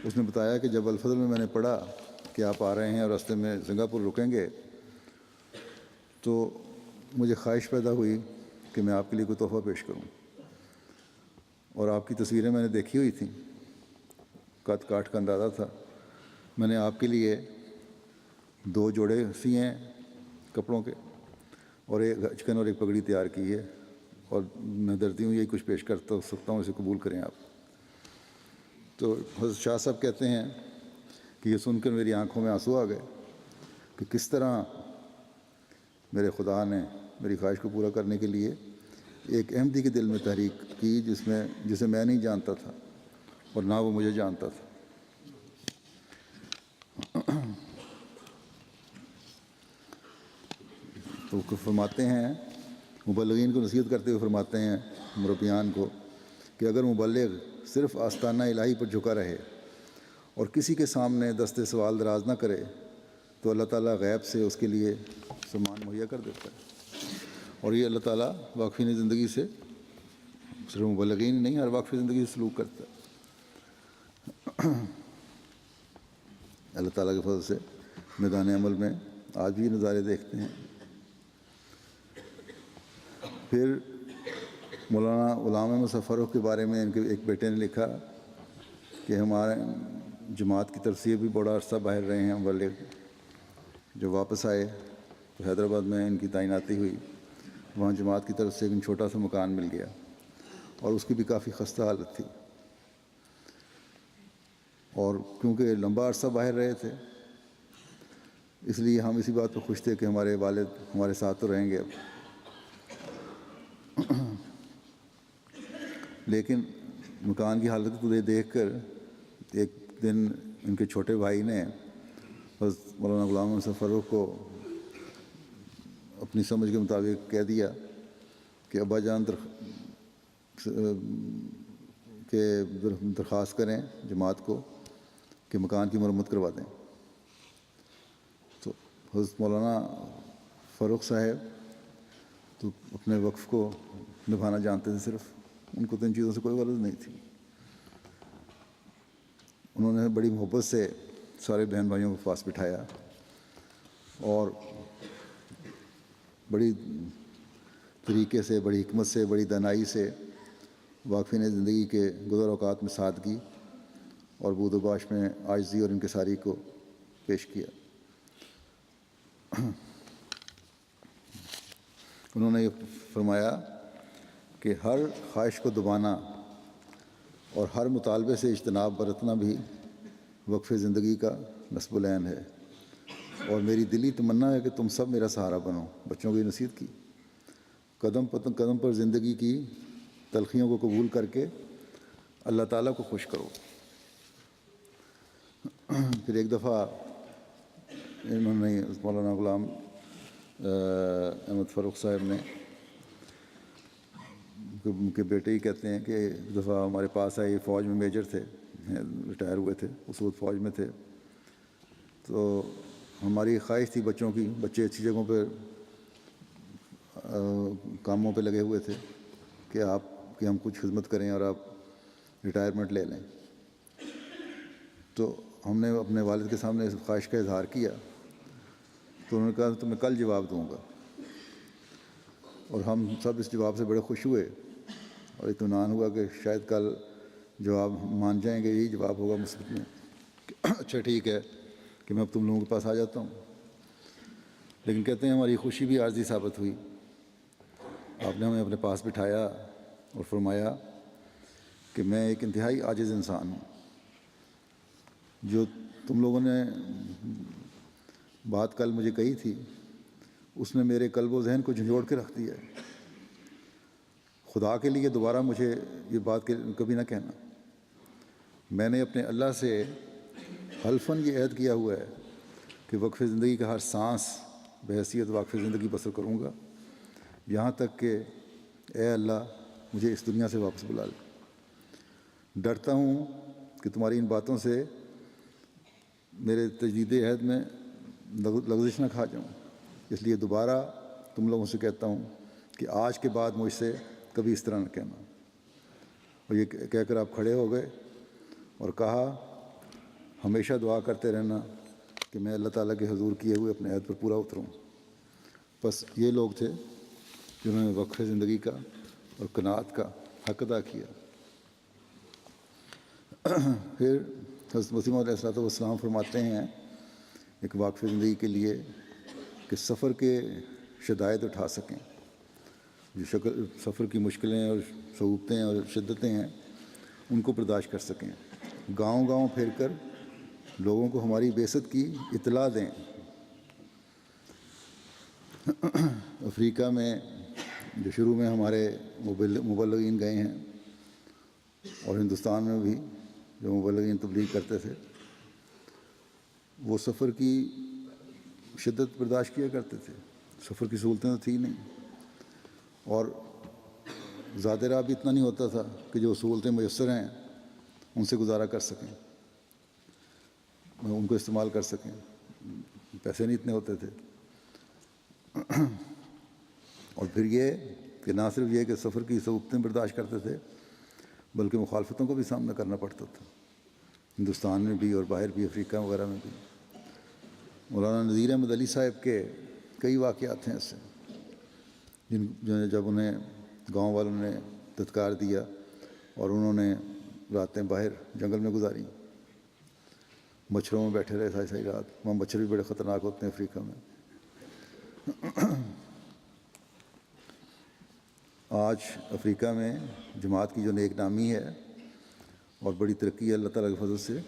اس نے بتایا کہ جب الفضل میں نے پڑھا کہ آپ آ رہے ہیں اور راستے میں سنگاپور رکیں گے، تو مجھے خواہش پیدا ہوئی کہ میں آپ کے لیے کوئی تحفہ پیش کروں، اور آپ کی تصویریں میں نے دیکھی ہوئی تھیں، قد کاٹ کا اندازہ تھا۔ میں نے آپ کے لیے 2 جوڑے سیے ہیں کپڑوں کے، اور ایک گچکن اور ایک پگڑی تیار کی ہے، اور میں ڈرتی ہوں یہی کچھ پیش کر سکتا ہوں، اسے قبول کریں آپ۔ تو حضرت شاہ صاحب کہتے ہیں کہ یہ سن کر میری آنکھوں میں آنسو آ گئے کہ کس طرح میرے خدا نے میری خواہش کو پورا کرنے کے لیے ایک احمدی کے دل میں تحریک کی جسے میں نہیں جانتا تھا اور نہ وہ مجھے جانتا تھا۔ تو فرماتے ہیں، مبلغین کو نصیحت کرتے ہوئے فرماتے ہیں، مربیان کو، کہ اگر مبلغ صرف آستانہ الہی پر جھکا رہے اور کسی کے سامنے دست سوال دراز نہ کرے تو اللہ تعالیٰ غیب سے اس کے لیے سامان مہیا کر دیتا ہے۔ اور یہ اللہ تعالیٰ واقفین زندگی سے، صرف مبلغین نہیں، ہر واقفی زندگی سے سلوک کرتا ہے۔ اللہ تعالیٰ کے فضل سے میدان عمل میں آج بھی نظارے دیکھتے ہیں۔ پھر مولانا غلام احمد فاروق کے بارے میں ان کے ایک بیٹے نے لکھا کہ ہمارے جماعت کی طرف سے یہ بھی بڑا عرصہ باہر رہے ہیں مبلغ، جو واپس آئے تو حیدرآباد میں ان کی تعیناتی ہوئی، وہاں جماعت کی طرف سے ایک چھوٹا سا مکان مل گیا، اور اس کی بھی کافی خستہ حالت تھی، اور کیونکہ لمبا عرصہ باہر رہے تھے اس لیے ہم اسی بات پہ خوش تھے کہ ہمارے والد ہمارے ساتھ تو رہیں گے اب۔ لیکن مکان کی حالت کو دیکھ کر ایک دن ان کے چھوٹے بھائی نے حضرت مولانا غلام احمد فاروق کو اپنی سمجھ کے مطابق کہہ دیا کہ ابا جان کہ درخواست کریں جماعت کو کہ مکان کی مرمت کروا دیں۔ تو حضرت مولانا فاروق صاحب تو اپنے وقف کو نبھانا جانتے تھے، صرف ان کو تو ان چیزوں سے کوئی غرض نہیں تھی۔ انہوں نے بڑی محبت سے سارے بہن بھائیوں کو پاس بٹھایا اور بڑی طریقے سے، بڑی حکمت سے، بڑی دانائی سے واقفین زندگی کے گزر اوقات میں سادگی اور بود و باش میں عاجزی اور انکساری کو پیش کیا۔ انہوں نے یہ فرمایا کہ ہر خواہش کو دبانا اور ہر مطالبے سے اجتناب برتنا بھی وقف زندگی کا نصب العین ہے، اور میری دلی تمنا ہے کہ تم سب میرا سہارا بنو۔ بچوں کو یہ نصیحت کی، قدم پر زندگی کی تلخیوں کو قبول کر کے اللہ تعالیٰ کو خوش کرو۔ پھر ایک دفعہ انہوں نے مولانا غلام احمد فاروق صاحب نے کے بیٹے ہی کہتے ہیں کہ ایک دفعہ ہمارے پاس آئے، فوج میں میجر تھے، ریٹائر ہوئے تھے، اس وقت فوج میں تھے، تو ہماری خواہش تھی بچوں کی، بچے اچھی جگہوں پہ کاموں پہ لگے ہوئے تھے کہ ہم کچھ خدمت کریں اور آپ ریٹائرمنٹ لے لیں۔ تو ہم نے اپنے والد کے سامنے اس خواہش کا اظہار کیا، تو انہوں نے کہا تو میں کل جواب دوں گا، اور ہم سب اس جواب سے بڑے خوش ہوئے اور اطمینان ہوا کہ شاید کل جواب مان جائیں گے، یہی جواب ہوگا مثبت میں، اچھا ٹھیک ہے کہ میں اب تم لوگوں کے پاس آ جاتا ہوں۔ لیکن کہتے ہیں ہماری خوشی بھی عارضی ثابت ہوئی۔ آپ نے ہمیں اپنے پاس بٹھایا اور فرمایا کہ میں ایک انتہائی عاجز انسان ہوں، جو تم لوگوں نے بات کل مجھے کہی تھی اس نے میرے قلب و ذہن کو جھنجھوڑ کے رکھ دیا ہے۔ خدا کے لیے دوبارہ مجھے یہ بات کبھی نہ کہنا۔ میں نے اپنے اللہ سے حلفاً یہ عہد کیا ہوا ہے کہ وقف زندگی کا ہر سانس بحیثیت وقف زندگی بسر کروں گا، یہاں تک کہ اے اللہ مجھے اس دنیا سے واپس بلا لے۔ ڈرتا ہوں کہ تمہاری ان باتوں سے میرے تجدید عہد میں لغزش نہ کھا جاؤں، اس لیے دوبارہ تم لوگوں سے کہتا ہوں کہ آج کے بعد مجھ سے کبھی اس طرح نہ کہنا۔ اور یہ کہہ کر آپ کھڑے ہو گئے اور کہا ہمیشہ دعا کرتے رہنا کہ میں اللہ تعالیٰ کے حضور کیے ہوئے اپنے عہد پر پورا اتروں۔ بس یہ لوگ تھے جنہوں نے وقف زندگی کا اور قناعت کا حق ادا کیا۔ پھر حضرت مسیح موعود علیہ الصلوۃ والسلام فرماتے ہیں ایک واقف زندگی کے لیے کہ سفر کے شدائد اٹھا سکیں، جو سفر کی مشکلیں اور صعوبتیں اور شدتیں ہیں ان کو برداشت کر سکیں، گاؤں گاؤں پھر کر لوگوں کو ہماری بعثت کی اطلاع دیں۔ افریقہ میں جو شروع میں ہمارے مبلغین گئے ہیں، اور ہندوستان میں بھی جو مبلغین تبلیغ کرتے تھے، وہ سفر کی شدت برداشت کیا کرتے تھے۔ سفر کی سہولتیں تو تھی نہیں، اور زیادہ راہ بھی اتنا نہیں ہوتا تھا کہ جو سہولتیں میسر ہیں ان سے گزارا کر سکیں، ان کو استعمال کر سکیں، پیسے نہیں اتنے ہوتے تھے۔ اور پھر یہ کہ نہ صرف یہ کہ سفر کی صعوبتیں برداشت کرتے تھے بلکہ مخالفتوں کو بھی سامنا کرنا پڑتا تھا، ہندوستان میں بھی اور باہر بھی، افریقہ وغیرہ میں بھی۔ مولانا نذیر احمد علی صاحب کے کئی واقعات ہیں ایسے جب انہیں گاؤں والوں نے دھتکار دیا اور انہوں نے راتیں باہر جنگل میں گزاری، مچھروں میں بیٹھے رہے ساری ساری رات۔ وہاں مچھر بھی بڑے خطرناک ہوتے ہیں افریقہ میں۔ آج افریقہ میں جماعت کی جو نیک نامی ہے اور بڑی ترقی ہے اللہ تعالیٰ کے فضل سے،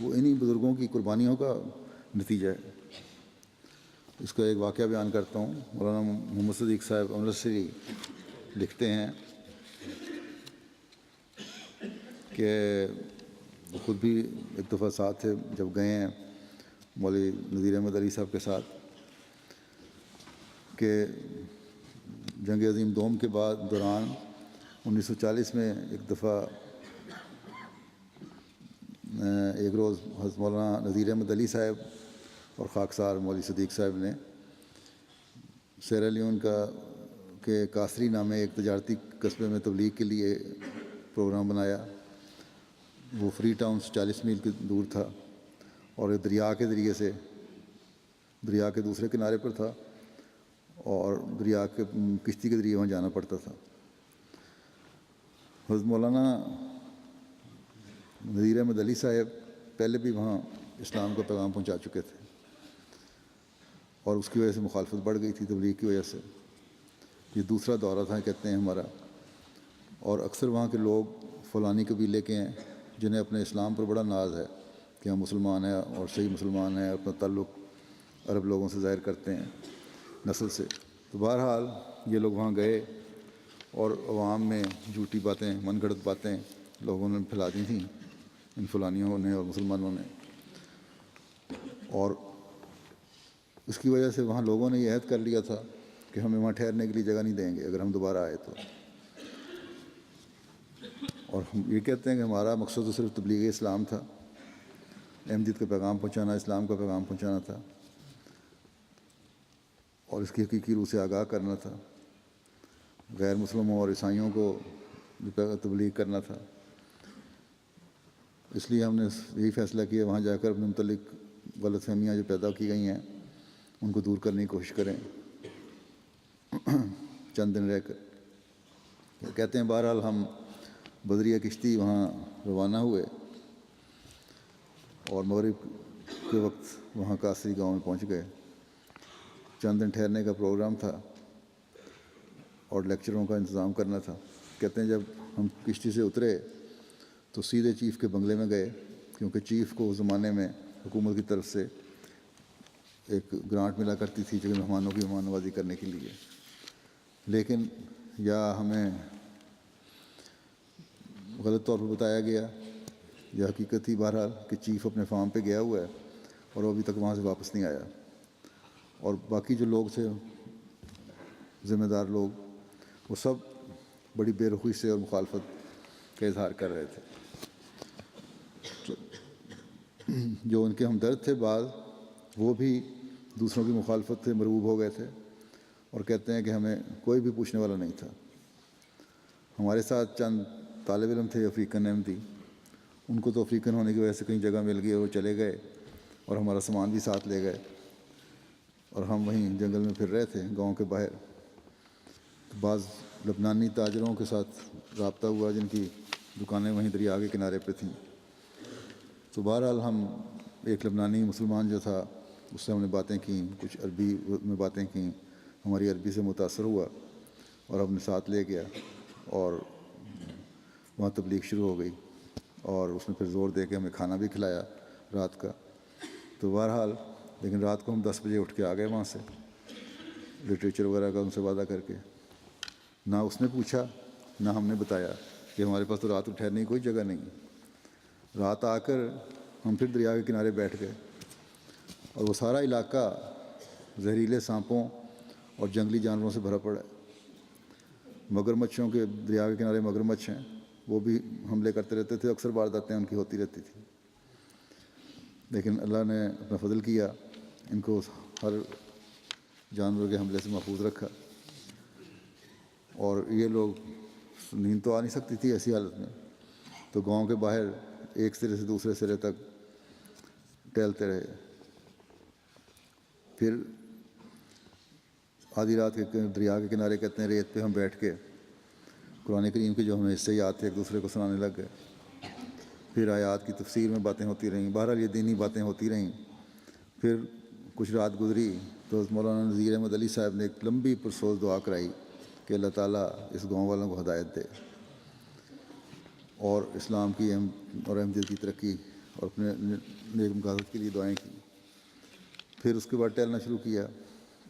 وہ انہی بزرگوں کی قربانیوں کا نتیجہ ہے۔ اس کا ایک واقعہ بیان کرتا ہوں۔ مولانا محمد صدیق صاحب امرتسری لکھتے ہیں کہ وہ خود بھی ایک دفعہ ساتھ تھے جب گئے ہیں مولوی نذیر احمد علی صاحب کے ساتھ، کہ جنگ عظیم دوم کے دوران 1940 میں ایک دفعہ ایک روز حضرت مولانا نذیر احمد علی صاحب اور خاکسار مولوی صدیق صاحب نے سیرا لیون کے کاسری نامے ایک تجارتی قصبے میں تبلیغ کے لیے پروگرام بنایا۔ وہ فری ٹاؤن سے 40 میل کی دور تھا اور ایک دریا کے ذریعے سے، دریا کے دوسرے کنارے پر تھا، اور دریا کے کشتی کے ذریعے وہاں جانا پڑتا تھا۔ حضرت مولانا نذیر احمد علی صاحب پہلے بھی وہاں اسلام کا پیغام پہنچا چکے تھے، اور اس کی وجہ سے مخالفت بڑھ گئی تھی تبلیغ کی وجہ سے۔ یہ دوسرا دورہ تھا کہتے ہیں ہمارا، اور اکثر وہاں کے لوگ فلانی قبیلے کے ہیں جنہیں اپنے اسلام پر بڑا ناز ہے کہ ہم مسلمان ہیں اور صحیح مسلمان ہیں، اپنا تعلق عرب لوگوں سے ظاہر کرتے ہیں نسل سے۔ تو بہرحال یہ لوگ وہاں گئے اور عوام میں جھوٹی باتیں، من گھڑت باتیں لوگوں نے پھیلا دی تھیں ان فلانیوں نے اور مسلمانوں نے، اور اس کی وجہ سے وہاں لوگوں نے یہ عہد کر لیا تھا کہ ہمیں وہاں ٹھہرنے کے لیے جگہ نہیں دیں گے اگر ہم دوبارہ آئے تو۔ اور ہم یہ کہتے ہیں کہ ہمارا مقصد تو صرف تبلیغ اسلام تھا، احمدیت کا پیغام پہنچانا، اسلام کا پیغام پہنچانا تھا، اور اس کی حقیقی روح سے آگاہ کرنا تھا، غیر مسلموں اور عیسائیوں کو تبلیغ کرنا تھا۔ اس لیے ہم نے یہی فیصلہ کیا وہاں جا کر اپنے متعلق غلط فہمیاں جو پیدا کی گئی ہیں ان کو دور کرنے کی کوشش کریں چند دن رہ کر۔ کہتے ہیں بہرحال ہم بدریہ کشتی وہاں روانہ ہوئے اور مغرب کے وقت وہاں کاسری گاؤں میں پہنچ گئے۔ چند دن ٹھہرنے کا پروگرام تھا اور لیکچروں کا انتظام کرنا تھا۔ کہتے ہیں جب ہم کشتی سے اترے تو سیدھے چیف کے بنگلے میں گئے، کیونکہ چیف کو اس زمانے میں حکومت کی طرف سے ایک گرانٹ ملا کرتی تھی جو مہمانوں کی مہمان نوازی کرنے کے لیے۔ لیکن یا ہمیں غلط طور پر بتایا گیا یا حقیقت ہی بہرحال کہ چیف اپنے فارم پہ گیا ہوا ہے اور وہ ابھی تک وہاں سے واپس نہیں آیا، اور باقی جو لوگ تھے ذمہ دار لوگ وہ سب بڑی بے رخی سے اور مخالفت کا اظہار کر رہے تھے۔ جو ان کے ہمدرد تھے بعض، وہ بھی دوسروں کی مخالفت سے مرعوب ہو گئے تھے اور کہتے ہیں کہ ہمیں کوئی بھی پوچھنے والا نہیں تھا۔ ہمارے ساتھ چند طالب علم تھے افریقن احمدی، ان کو تو افریقن ہونے کی وجہ سے کہیں جگہ مل گئی اور وہ چلے گئے اور ہمارا سامان بھی ساتھ لے گئے، اور ہم وہیں جنگل میں پھر رہے تھے گاؤں کے باہر۔ بعض لبنانی تاجروں کے ساتھ رابطہ ہوا جن کی دکانیں وہیں دریا کے کنارے پہ تھیں۔ تو بہرحال ہم ایک لبنانی مسلمان جو تھا اس سے ہم نے باتیں کیں، کچھ عربی میں باتیں کیں، ہماری عربی سے متاثر ہوا اور اپنے ساتھ لے گیا، اور وہاں تبلیغ شروع ہو گئی، اور اس نے پھر زور دے کے ہمیں کھانا بھی کھلایا رات کا۔ تو بہرحال لیکن رات کو ہم 10 بجے اٹھ کے آ گئے وہاں سے، لٹریچر وغیرہ کا ان سے وعدہ کر کے۔ نہ اس نے پوچھا نہ ہم نے بتایا کہ ہمارے پاس تو رات کو ٹھہرنے کی کوئی جگہ نہیں۔ رات آ کر ہم پھر دریا کے کنارے بیٹھ گئے، اور وہ سارا علاقہ زہریلے سانپوں اور جنگلی جانوروں سے بھرا پڑا ہے۔ مگرمچھوں کے، دریا کے کنارے مگرمچھ ہیں، وہ بھی حملے کرتے رہتے تھے، اکثر وارداتیں ان کی ہوتی رہتی تھی۔ لیکن اللہ نے اپنا فضل کیا، ان کو ہر جانور کے حملے سے محفوظ رکھا، اور یہ لوگ، نیند تو آ نہیں سکتی تھی ایسی حالت میں، تو گاؤں کے باہر ایک سرے سے دوسرے سرے تک ٹہلتے رہے۔ پھر آدھی رات کے دریا کے کنارے کہتے ہیں ریت پہ ہم بیٹھ کے قرآن کریم کے جو ہمیں حصے یاد تھے ایک دوسرے کو سنانے لگ گئے۔ پھر آیات کی تفسیر میں باتیں ہوتی رہیں، بہرحال یہ دینی باتیں ہوتی رہیں۔ پھر کچھ رات گزری تو مولانا نذیر احمد علی صاحب نے ایک لمبی پرسوز دعا کرائی کہ اللہ تعالیٰ اس گاؤں والوں کو ہدایت دے اور اسلام کی اور احمدیت کی ترقی اور اپنے نیک مقاصد کے لیے دعائیں کی۔ پھر اس کے بعد ٹہلنا شروع کیا۔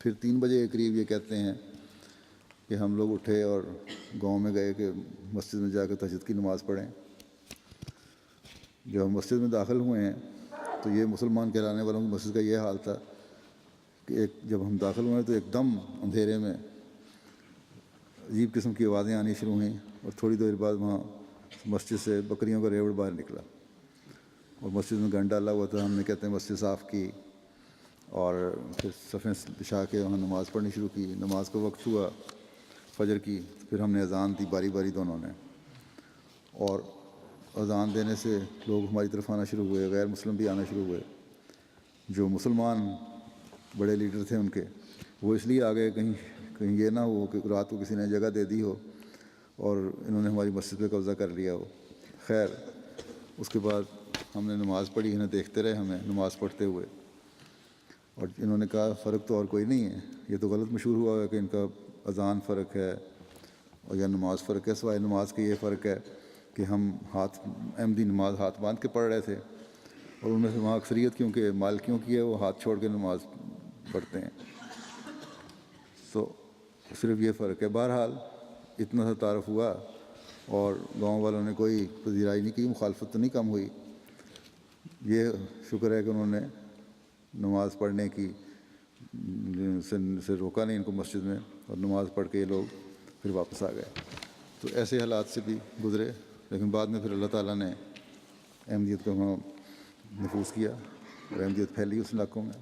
پھر 3 بجے کے قریب یہ کہتے ہیں کہ ہم لوگ اٹھے اور گاؤں میں گئے کہ مسجد میں جا کے تہجد کی نماز پڑھیں۔ جب ہم مسجد میں داخل ہوئے ہیں تو یہ مسلمان کہلانے والوں کی مسجد کا یہ حال تھا کہ جب ہم داخل ہوئے تو ایک دم اندھیرے میں عجیب قسم کی آوازیں آنی شروع ہوئیں، اور تھوڑی دیر بعد وہاں مسجد سے بکریوں کا ریوڑ باہر نکلا، اور مسجد میں گن ڈالا ہوا تھا۔ ہم نے کہتے ہیں مسجد صاف کی اور پھر صفیں بچھا کے وہاں نماز پڑھنی شروع کی۔ نماز کا وقت ہوا فجر کی، پھر ہم نے اذان دی باری باری دونوں نے، اور اذان دینے سے لوگ ہماری طرف آنا شروع ہوئے، غیر مسلم بھی آنا شروع ہوئے۔ جو مسلمان بڑے لیڈر تھے ان کے، وہ اس لیے آ گئے کہیں یہ نہ ہو کہ رات کو کسی نے جگہ دے دی ہو اور انہوں نے ہماری مسجد پہ قبضہ کر لیا ہو۔ خیر اس کے بعد ہم نے نماز پڑھی، انہیں دیکھتے رہے ہمیں نماز پڑھتے ہوئے، اور انہوں نے کہا فرق تو اور کوئی نہیں ہے، یہ تو غلط مشہور ہوا ہے کہ ان کا اذان فرق ہے اور یا نماز فرق ہے۔ سوائے نماز کے یہ فرق ہے کہ ہم احمدی نماز ہاتھ باندھ کے پڑھ رہے تھے، اور ان میں سے وہاں اکثریت کیونکہ مالکیوں کی ہے، وہ ہاتھ چھوڑ کے نماز پڑھتے ہیں، تو صرف یہ فرق ہے۔ بہرحال اتنا سا تعارف ہوا، اور گاؤں والوں نے کوئی پذیرائی نہیں کی، مخالفت تو نہیں کم ہوئی۔ یہ شکر ہے کہ انہوں نے نماز پڑھنے کی سے روکا نہیں ان کو مسجد میں، اور نماز پڑھ کے یہ لوگ پھر واپس آ گئے۔ تو ایسے حالات سے بھی گزرے، لیکن بعد میں پھر اللہ تعالیٰ نے احمدیت کو وہاں نفوذ کیا اور احمدیت پھیلی اس علاقوں میں۔